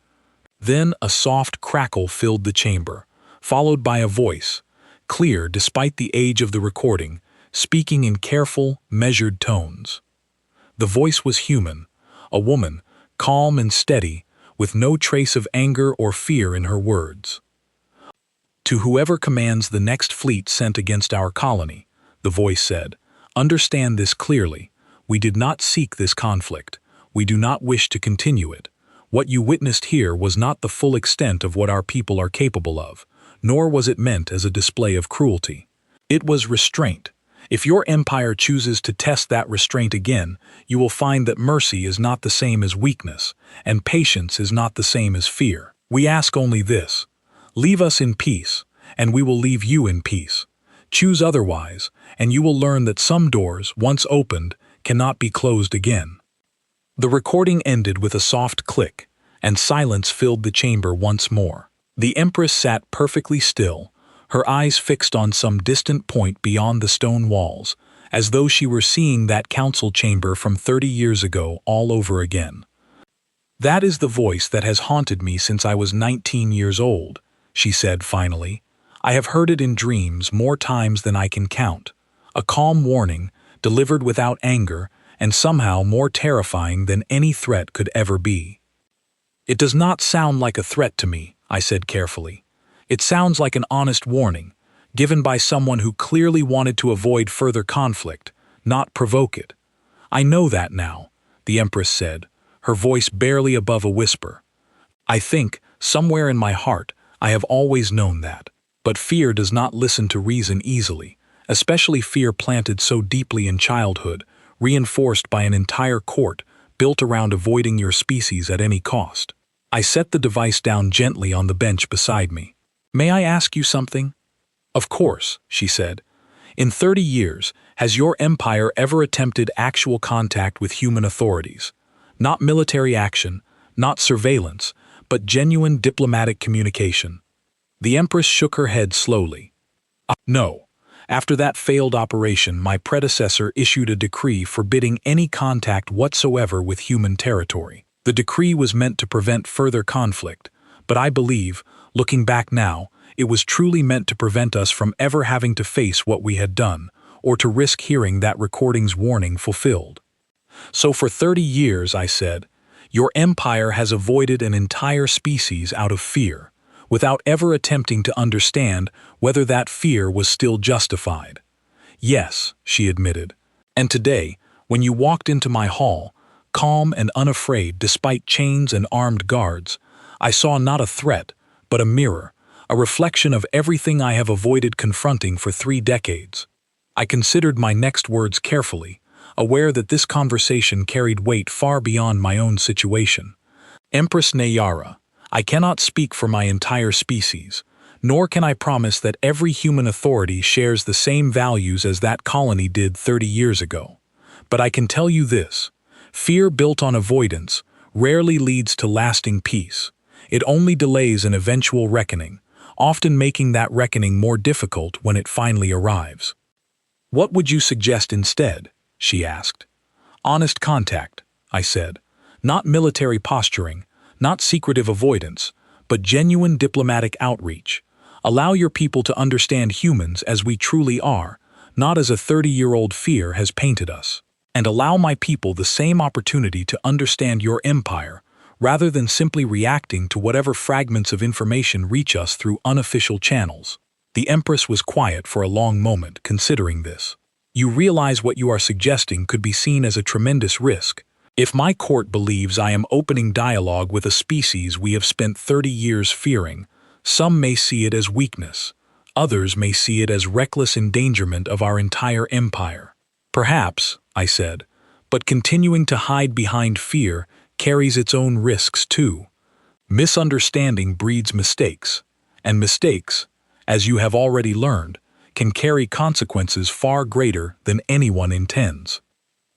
Then a soft crackle filled the chamber, followed by a voice, clear despite the age of the recording, speaking in careful, measured tones. The voice was human, a woman, calm and steady, with no trace of anger or fear in her words. "To whoever commands the next fleet sent against our colony," the voice said, "understand this clearly. We did not seek this conflict. We do not wish to continue it. What you witnessed here was not the full extent of what our people are capable of, nor was it meant as a display of cruelty. It was restraint. If your empire chooses to test that restraint again, you will find that mercy is not the same as weakness, and patience is not the same as fear. We ask only this: leave us in peace, and we will leave you in peace. Choose otherwise, and you will learn that some doors, once opened, cannot be closed again." The recording ended with a soft click, and silence filled the chamber once more. The Empress sat perfectly still, her eyes fixed on some distant point beyond the stone walls, as though she were seeing that council chamber from 30 years ago all over again. "That is the voice that has haunted me since I was 19 years old," she said finally. "I have heard it in dreams more times than I can count. A calm warning, delivered without anger, and somehow more terrifying than any threat could ever be." "It does not sound like a threat to me," I said carefully. "It sounds like an honest warning, given by someone who clearly wanted to avoid further conflict, not provoke it." "I know that now," the Empress said, her voice barely above a whisper. "I think, somewhere in my heart, I have always known that. But fear does not listen to reason easily, especially fear planted so deeply in childhood, reinforced by an entire court built around avoiding your species at any cost." I set the device down gently on the bench beside me. "May I ask you something?" "Of course," she said. "In 30 years, has your empire ever attempted actual contact with human authorities? Not military action, not surveillance, but genuine diplomatic communication. The Empress shook her head slowly. No. After that failed operation, my predecessor issued a decree forbidding any contact whatsoever with human territory. The decree was meant to prevent further conflict, but I believe, looking back now, it was truly meant to prevent us from ever having to face what we had done, or to risk hearing that recording's warning fulfilled. So for 30 years, I said, your empire has avoided an entire species out of fear, without ever attempting to understand whether that fear was still justified. Yes, she admitted. And today, when you walked into my hall, calm and unafraid despite chains and armed guards, I saw not a threat, but a mirror, a reflection of everything I have avoided confronting for 3 decades. I considered my next words carefully, aware that this conversation carried weight far beyond my own situation. Empress Nayara, I cannot speak for my entire species, nor can I promise that every human authority shares the same values as that colony did 30 years ago. But I can tell you this: fear built on avoidance rarely leads to lasting peace. It only delays an eventual reckoning, often making that reckoning more difficult when it finally arrives. What would you suggest instead? She asked. Honest contact, I said. Not military posturing, not secretive avoidance, but genuine diplomatic outreach. Allow your people to understand humans as we truly are, not as a 30-year-old fear has painted us. And allow my people the same opportunity to understand your empire, rather than simply reacting to whatever fragments of information reach us through unofficial channels. The Empress was quiet for a long moment, considering this. You realize what you are suggesting could be seen as a tremendous risk. If my court believes I am opening dialogue with a species we have spent 30 years fearing, some may see it as weakness. Others may see it as reckless endangerment of our entire empire. Perhaps, I said, but continuing to hide behind fear carries its own risks too. Misunderstanding breeds mistakes, and mistakes, as you have already learned, can carry consequences far greater than anyone intends.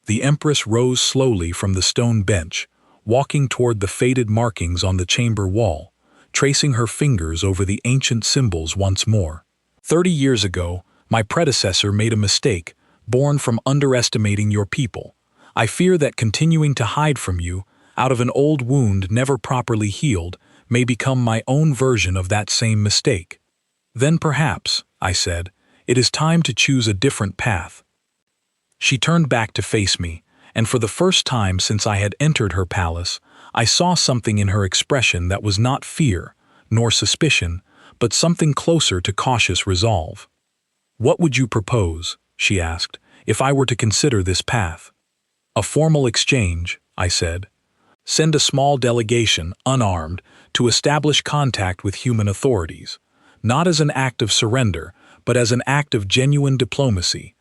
The Empress rose slowly from the stone bench, walking toward the faded markings on the chamber wall, tracing her fingers over the ancient symbols once more. 30 years ago, my predecessor made a mistake, born from underestimating your people. I fear that continuing to hide from you, out of an old wound never properly healed, may become my own version of that same mistake. Then perhaps, I said, it is time to choose a different path. She turned back to face me, and for the first time since I had entered her palace, I saw something in her expression that was not fear, nor suspicion, but something closer to cautious resolve. What would you propose, she asked, if I were to consider this path? A formal exchange, I said. Send a small delegation, unarmed, to establish contact with human authorities, not as an act of surrender, but as an act of genuine diplomacy.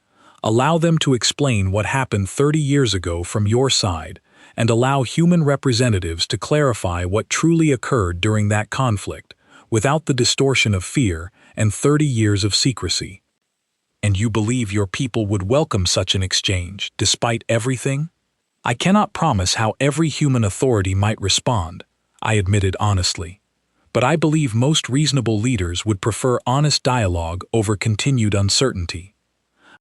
Allow them to explain what happened 30 years ago from your side, and allow human representatives to clarify what truly occurred during that conflict, without the distortion of fear and 30 years of secrecy. And you believe your people would welcome such an exchange, despite everything? I cannot promise how every human authority might respond, I admitted honestly. But I believe most reasonable leaders would prefer honest dialogue over continued uncertainty.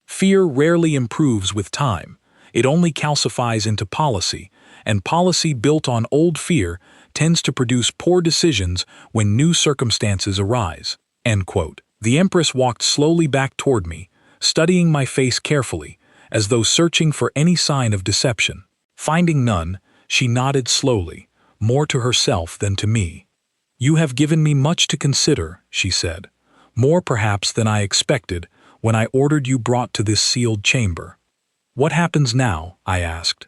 Fear rarely improves with time. It only calcifies into policy, and policy built on old fear tends to produce poor decisions when new circumstances arise. End quote. The Empress walked slowly back toward me, studying my face carefully, as though searching for any sign of deception. Finding none, she nodded slowly, more to herself than to me. You have given me much to consider, she said, more perhaps than I expected when I ordered you brought to this sealed chamber. What happens now? I asked.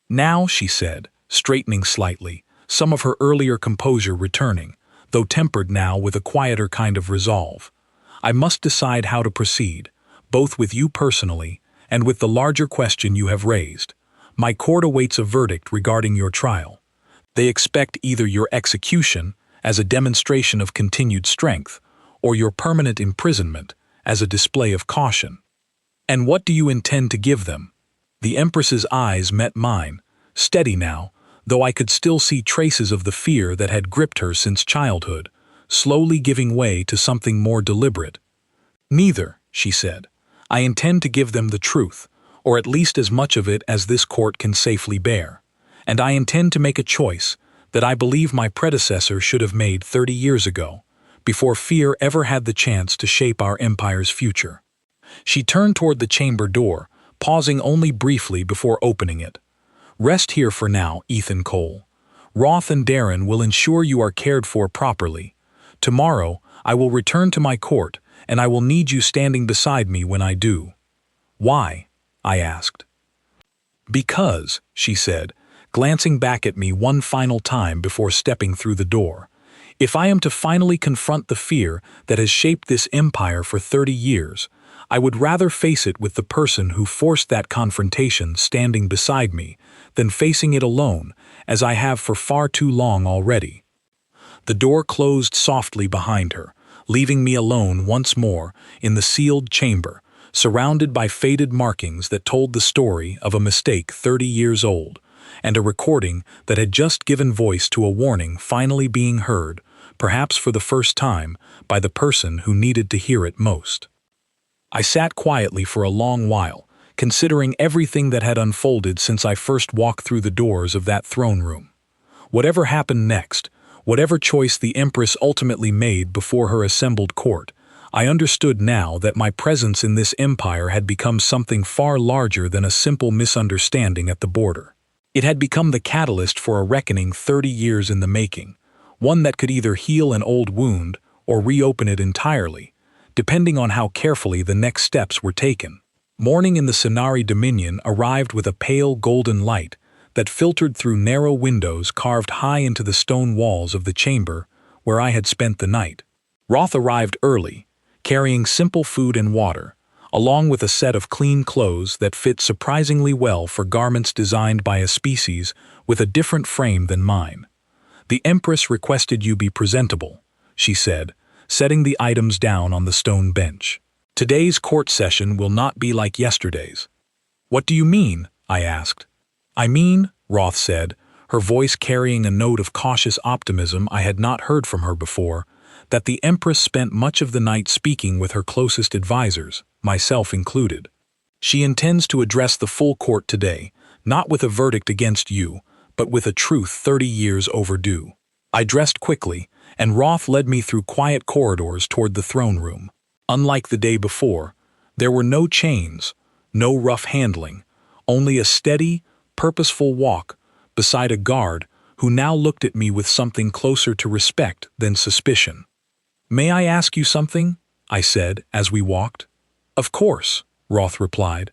Now, she said, straightening slightly, some of her earlier composure returning, though tempered now with a quieter kind of resolve. I must decide how to proceed, both with you personally and with the larger question you have raised. My court awaits a verdict regarding your trial. They expect either your execution as a demonstration of continued strength, or your permanent imprisonment as a display of caution. And what do you intend to give them? The Empress's eyes met mine, steady now, though I could still see traces of the fear that had gripped her since childhood, slowly giving way to something more deliberate. "Neither," she said. "I intend to give them the truth, or at least as much of it as this court can safely bear. And I intend to make a choice that I believe my predecessor should have made 30 years ago, before fear ever had the chance to shape our empire's future." She turned toward the chamber door, pausing only briefly before opening it. "Rest here for now, Ethan Cole. Roth and Darren will ensure you are cared for properly. Tomorrow, I will return to my court, and I will need you standing beside me when I do." "Why?" I asked. "Because," she said, glancing back at me one final time before stepping through the door, "if I am to finally confront the fear that has shaped this empire for 30 years, I would rather face it with the person who forced that confrontation standing beside me than facing it alone, as I have for far too long already." The door closed softly behind her, leaving me alone once more in the sealed chamber, surrounded by faded markings that told the story of a mistake 30 years old, and a recording that had just given voice to a warning finally being heard, perhaps for the first time, by the person who needed to hear it most. I sat quietly for a long while, considering everything that had unfolded since I first walked through the doors of that throne room. Whatever happened next, whatever choice the Empress ultimately made before her assembled court, I understood now that my presence in this empire had become something far larger than a simple misunderstanding at the border. It had become the catalyst for a reckoning 30 years in the making, one that could either heal an old wound or reopen it entirely, depending on how carefully the next steps were taken. Morning in the Sonari Dominion arrived with a pale golden light that filtered through narrow windows carved high into the stone walls of the chamber where I had spent the night. Roth arrived early, carrying simple food and water, along with a set of clean clothes that fit surprisingly well for garments designed by a species with a different frame than mine. "The Empress requested you be presentable," she said, setting the items down on the stone bench. "Today's court session will not be like yesterday's." "What do you mean?" I asked. "I mean," Roth said, her voice carrying a note of cautious optimism I had not heard from her before, "that the Empress spent much of the night speaking with her closest advisors, myself included. She intends to address the full court today, not with a verdict against you, but with a truth 30 years overdue." I dressed quickly, and Roth led me through quiet corridors toward the throne room. Unlike the day before, there were no chains, no rough handling, only a steady, purposeful walk beside a guard who now looked at me with something closer to respect than suspicion. "May I ask you something?" I said as we walked. "Of course," Roth replied.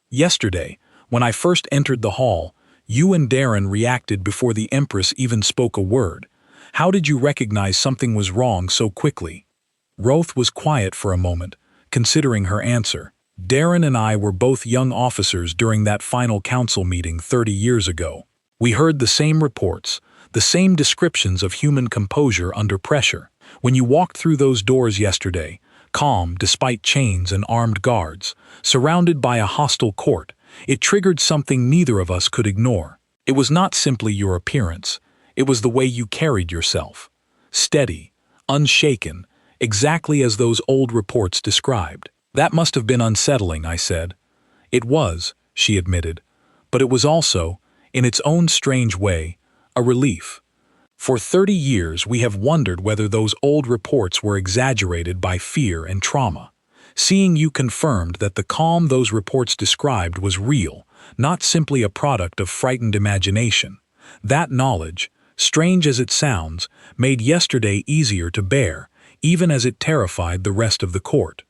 "Yesterday, when I first entered the hall, you and Darren reacted before the Empress even spoke a word. How did you recognize something was wrong so quickly?" Roth was quiet for a moment, considering her answer. "Darren and I were both young officers during that final council meeting 30 years ago. We heard the same reports, the same descriptions of human composure under pressure. When you walked through those doors yesterday, calm despite chains and armed guards, surrounded by a hostile court, it triggered something neither of us could ignore. It was not simply your appearance, it was the way you carried yourself. Steady, unshaken, exactly as those old reports described. That must have been unsettling," I said. "It was," she admitted, "but it was also, in its own strange way, a relief. For 30 years we have wondered whether those old reports were exaggerated by fear and trauma. Seeing you confirmed that the calm those reports described was real, not simply a product of frightened imagination. That knowledge, strange as it sounds, made yesterday easier to bear, even as it terrified the rest of the court."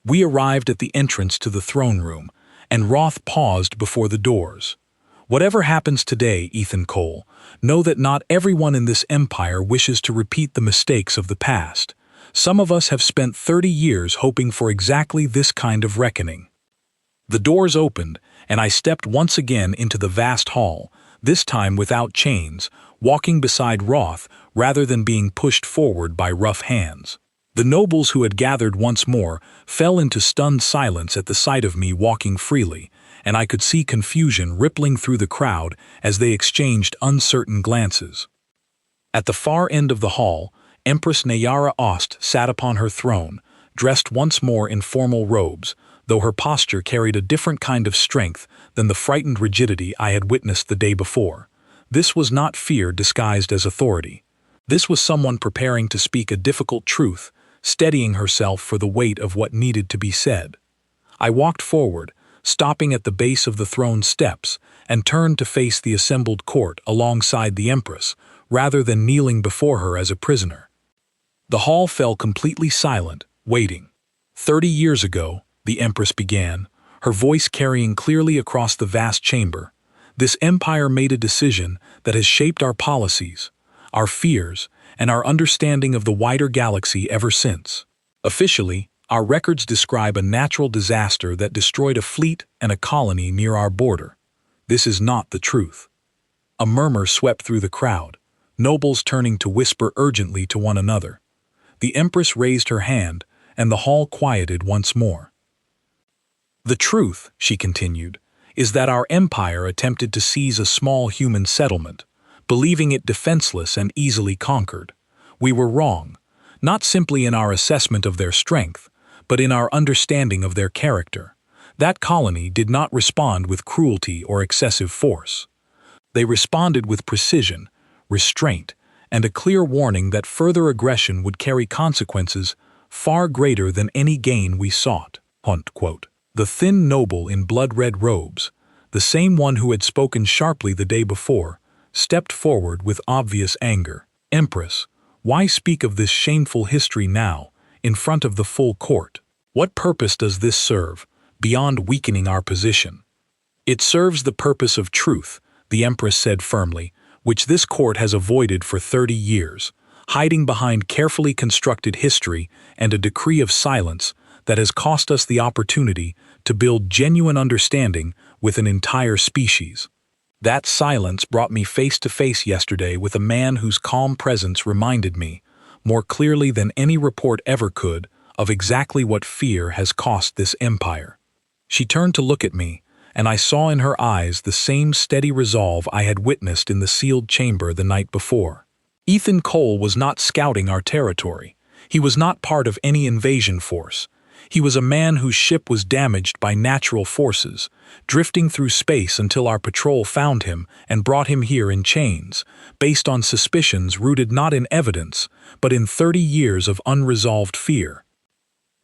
We arrived at the entrance to the throne room, and Roth paused before the doors. "Whatever happens today, Ethan Cole, know that not everyone in this empire wishes to repeat the mistakes of the past. Some of us have spent 30 years hoping for exactly this kind of reckoning." The doors opened, and I stepped once again into the vast hall, this time without chains, walking beside Roth rather than being pushed forward by rough hands. The nobles who had gathered once more fell into stunned silence at the sight of me walking freely, and I could see confusion rippling through the crowd as they exchanged uncertain glances. At the far end of the hall, Empress Nayara Ost sat upon her throne, dressed once more in formal robes, though her posture carried a different kind of strength than the frightened rigidity I had witnessed the day before. This was not fear disguised as authority. This was someone preparing to speak a difficult truth, steadying herself for the weight of what needed to be said. I walked forward, stopping at the base of the throne steps, and turned to face the assembled court alongside the Empress, rather than kneeling before her as a prisoner. The hall fell completely silent, waiting. 30 years ago, the Empress began, her voice carrying clearly across the vast chamber, this empire made a decision that has shaped our policies, our fears, and our understanding of the wider galaxy ever since. Officially, our records describe a natural disaster that destroyed a fleet and a colony near our border. This is not the truth. A murmur swept through the crowd, nobles turning to whisper urgently to one another. The Empress raised her hand, and the hall quieted once more. The truth, she continued, is that our empire attempted to seize a small human settlement, believing it defenseless and easily conquered. We were wrong, not simply in our assessment of their strength, but in our understanding of their character. That colony did not respond with cruelty or excessive force. They responded with precision, restraint, and a clear warning that further aggression would carry consequences far greater than any gain we sought. Unquote. The thin noble in blood-red robes, the same one who had spoken sharply the day before, stepped forward with obvious anger. Empress, why speak of this shameful history now, in front of the full court? What purpose does this serve, beyond weakening our position? It serves the purpose of truth, the Empress said firmly, which this court has avoided for 30 years, hiding behind carefully constructed history and a decree of silence that has cost us the opportunity to build genuine understanding with an entire species. That silence brought me face to face yesterday with a man whose calm presence reminded me, more clearly than any report ever could, of exactly what fear has cost this empire. She turned to look at me, and I saw in her eyes the same steady resolve I had witnessed in the sealed chamber the night before. Ethan Cole was not scouting our territory. He was not part of any invasion force. He was a man whose ship was damaged by natural forces, drifting through space until our patrol found him and brought him here in chains, based on suspicions rooted not in evidence, but in 30 years of unresolved fear.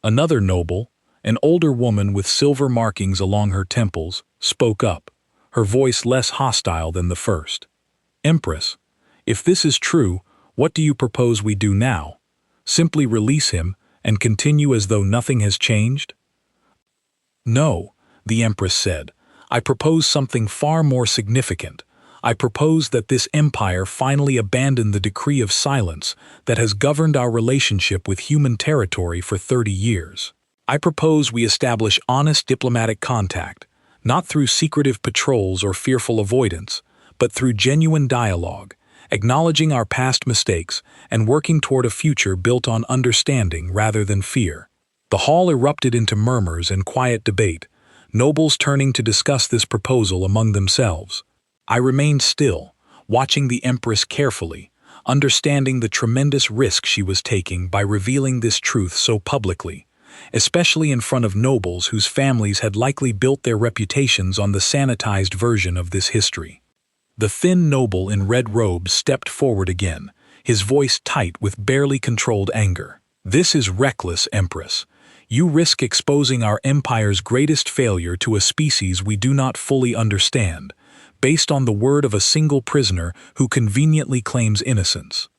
Another noble, an older woman with silver markings along her temples, spoke up, her voice less hostile than the first. Empress, if this is true, what do you propose we do now? Simply release him and continue as though nothing has changed? No, the Empress said. I propose something far more significant. I propose that this empire finally abandon the decree of silence that has governed our relationship with human territory for 30 years. I propose we establish honest diplomatic contact, not through secretive patrols or fearful avoidance, but through genuine dialogue, acknowledging our past mistakes and working toward a future built on understanding rather than fear. The hall erupted into murmurs and quiet debate, nobles turning to discuss this proposal among themselves. I remained still, watching the Empress carefully, understanding the tremendous risk she was taking by revealing this truth so publicly, especially in front of nobles whose families had likely built their reputations on the sanitized version of this history. The thin noble in red robes stepped forward again, his voice tight with barely controlled anger. This is reckless, Empress. You risk exposing our empire's greatest failure to a species we do not fully understand, based on the word of a single prisoner who conveniently claims innocence.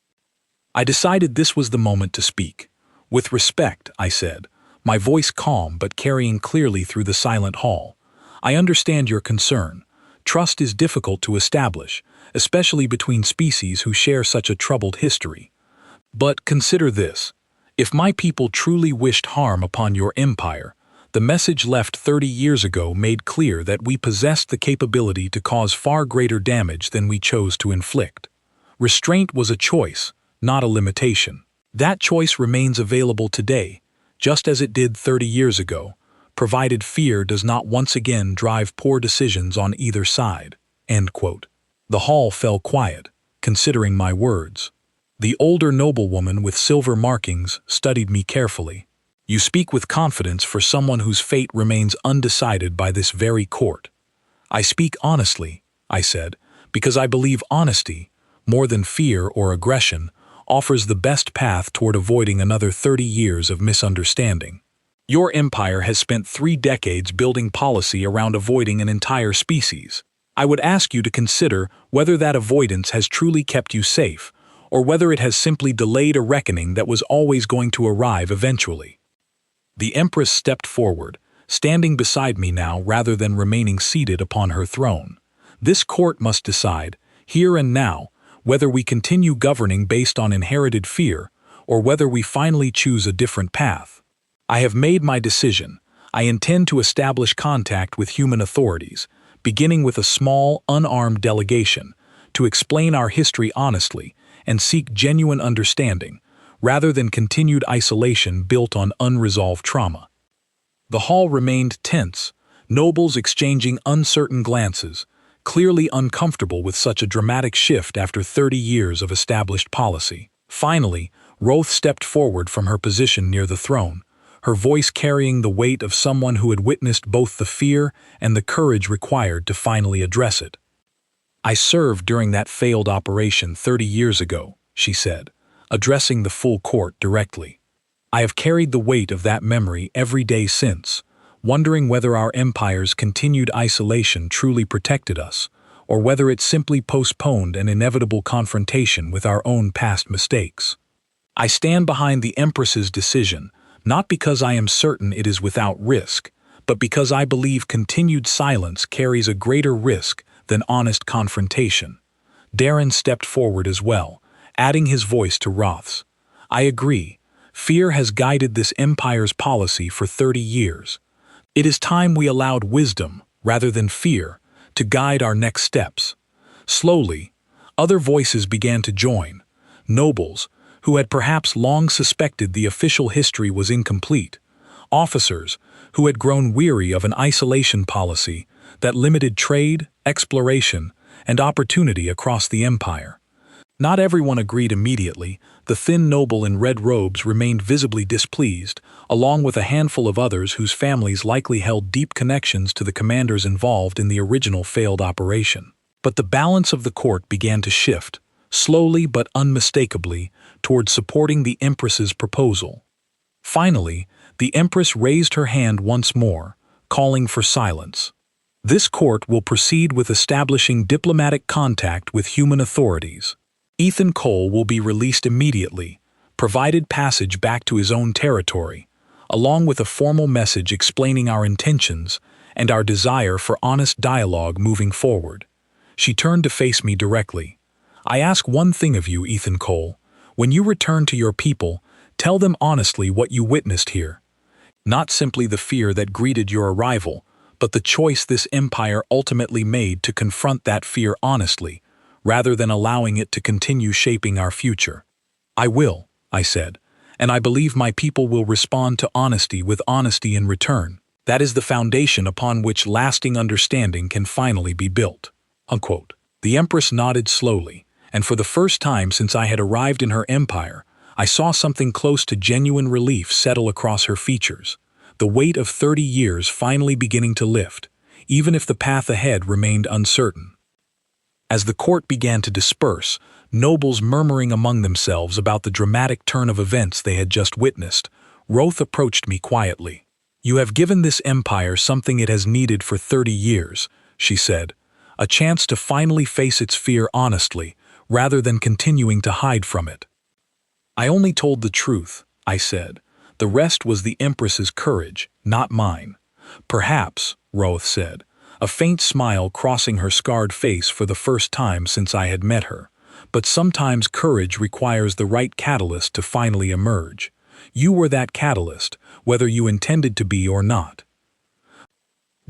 I decided this was the moment to speak. With respect, I said, my voice calm but carrying clearly through the silent hall. I understand your concern. Trust is difficult to establish, especially between species who share such a troubled history. But consider this. If my people truly wished harm upon your empire, the message left 30 years ago made clear that we possessed the capability to cause far greater damage than we chose to inflict. Restraint was a choice, not a limitation. That choice remains available today, just as it did 30 years ago, provided fear does not once again drive poor decisions on either side." End quote. The hall fell quiet, considering my words. The older noblewoman with silver markings studied me carefully. "You speak with confidence for someone whose fate remains undecided by this very court." "I speak honestly," I said, "because I believe honesty, more than fear or aggression, offers the best path toward avoiding another 30 years of misunderstanding. Your empire has spent 3 decades building policy around avoiding an entire species. I would ask you to consider whether that avoidance has truly kept you safe, or whether it has simply delayed a reckoning that was always going to arrive eventually." The Empress stepped forward, standing beside me now rather than remaining seated upon her throne. "This court must decide, here and now, whether we continue governing based on inherited fear, or whether we finally choose a different path. I have made my decision. I intend to establish contact with human authorities, beginning with a small, unarmed delegation, to explain our history honestly and seek genuine understanding, rather than continued isolation built on unresolved trauma." The hall remained tense, nobles exchanging uncertain glances, clearly uncomfortable with such a dramatic shift after 30 years of established policy. Finally, Roth stepped forward from her position near the throne, her voice carrying the weight of someone who had witnessed both the fear and the courage required to finally address it. "I served during that failed operation 30 years ago," she said, addressing the full court directly. "I have carried the weight of that memory every day since, wondering whether our empire's continued isolation truly protected us, or whether it simply postponed an inevitable confrontation with our own past mistakes. I stand behind the Empress's decision, not because I am certain it is without risk, but because I believe continued silence carries a greater risk than honest confrontation." Darren stepped forward as well, adding his voice to Roth's. "I agree. Fear has guided this empire's policy for 30 years. It is time we allowed wisdom, rather than fear, to guide our next steps." Slowly, other voices began to join. Nobles, who had perhaps long suspected the official history was incomplete. Officers, who had grown weary of an isolation policy that limited trade, exploration, and opportunity across the empire. Not everyone agreed immediately. The thin noble in red robes remained visibly displeased, along with a handful of others whose families likely held deep connections to the commanders involved in the original failed operation. But the balance of the court began to shift, slowly but unmistakably, toward supporting the Empress's proposal. Finally, the Empress raised her hand once more, calling for silence. "This court will proceed with establishing diplomatic contact with human authorities. Ethan Cole will be released immediately, provided passage back to his own territory, along with a formal message explaining our intentions and our desire for honest dialogue moving forward." She turned to face me directly. "I ask one thing of you, Ethan Cole. When you return to your people, tell them honestly what you witnessed here. Not simply the fear that greeted your arrival, but the choice this empire ultimately made to confront that fear honestly, rather than allowing it to continue shaping our future." "I will," I said, "and I believe my people will respond to honesty with honesty in return. That is the foundation upon which lasting understanding can finally be built." Unquote. The Empress nodded slowly, and for the first time since I had arrived in her empire, I saw something close to genuine relief settle across her features, the weight of 30 years finally beginning to lift, even if the path ahead remained uncertain. As the court began to disperse, nobles murmuring among themselves about the dramatic turn of events they had just witnessed, Roth approached me quietly. "You have given this empire something it has needed for 30 years, she said, "a chance to finally face its fear honestly, rather than continuing to hide from it." "I only told the truth," I said. "The rest was the Empress's courage, not mine." "Perhaps," Roth said, a faint smile crossing her scarred face for the first time since I had met her. "But sometimes courage requires the right catalyst to finally emerge. You were that catalyst, whether you intended to be or not."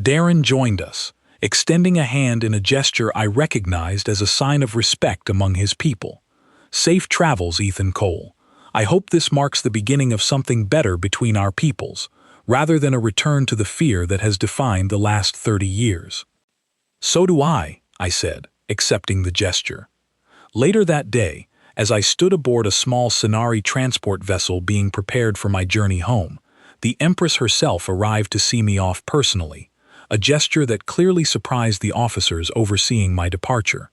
Darren joined us, extending a hand in a gesture I recognized as a sign of respect among his people. "Safe travels, Ethan Cole. I hope this marks the beginning of something better between our peoples, rather than a return to the fear that has defined the last 30 years. So do I said, accepting the gesture. Later that day, as I stood aboard a small Sonari transport vessel being prepared for my journey home, the Empress herself arrived to see me off personally, a gesture that clearly surprised the officers overseeing my departure.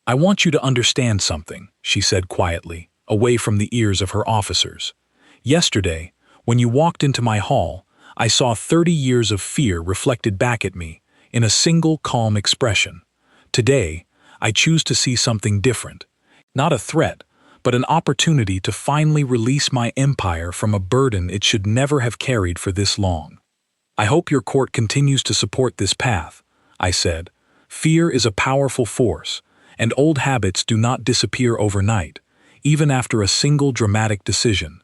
"I want you to understand something," she said quietly, away from the ears of her officers. "Yesterday, when you walked into my hall, I saw 30 years of fear reflected back at me in a single calm expression. Today, I choose to see something different. Not a threat, but an opportunity to finally release my empire from a burden it should never have carried for this long. I hope your court continues to support this path," I said. "Fear is a powerful force, and old habits do not disappear overnight, even after a single dramatic decision."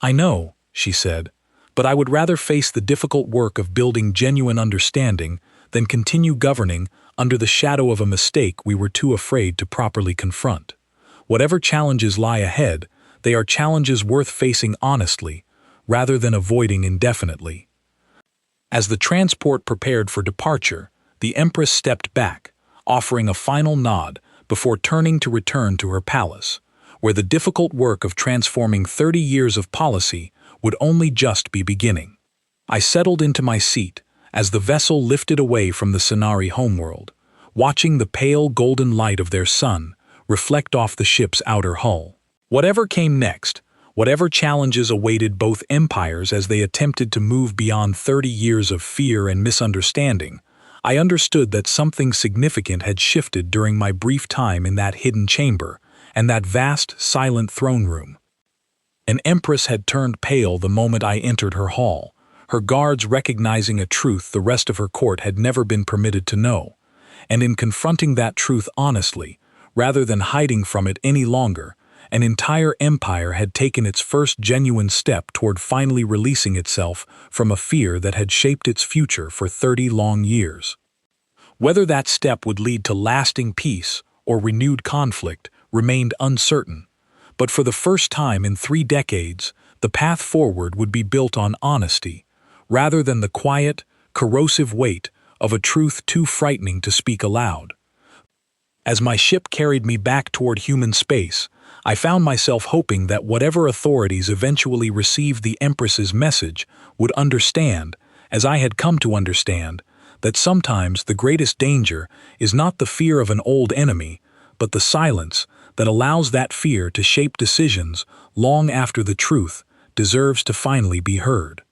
"I know," she said, "but I would rather face the difficult work of building genuine understanding than continue governing under the shadow of a mistake we were too afraid to properly confront. Whatever challenges lie ahead, they are challenges worth facing honestly, rather than avoiding indefinitely." As the transport prepared for departure, the Empress stepped back, offering a final nod before turning to return to her palace, where the difficult work of transforming 30 years of policy would only just be beginning. I settled into my seat as the vessel lifted away from the Sonari homeworld, watching the pale golden light of their sun reflect off the ship's outer hull. Whatever came next, whatever challenges awaited both empires as they attempted to move beyond 30 years of fear and misunderstanding, I understood that something significant had shifted during my brief time in that hidden chamber and that vast, silent throne room. An Empress had turned pale the moment I entered her hall, her guards recognizing a truth the rest of her court had never been permitted to know, and in confronting that truth honestly, rather than hiding from it any longer, an entire empire had taken its first genuine step toward finally releasing itself from a fear that had shaped its future for 30 long years. Whether that step would lead to lasting peace or renewed conflict remained uncertain, but for the first time in 3 decades, the path forward would be built on honesty, rather than the quiet, corrosive weight of a truth too frightening to speak aloud. As my ship carried me back toward human space, I found myself hoping that whatever authorities eventually received the Empress's message would understand, as I had come to understand, that sometimes the greatest danger is not the fear of an old enemy, but the silence that allows that fear to shape decisions long after the truth deserves to finally be heard.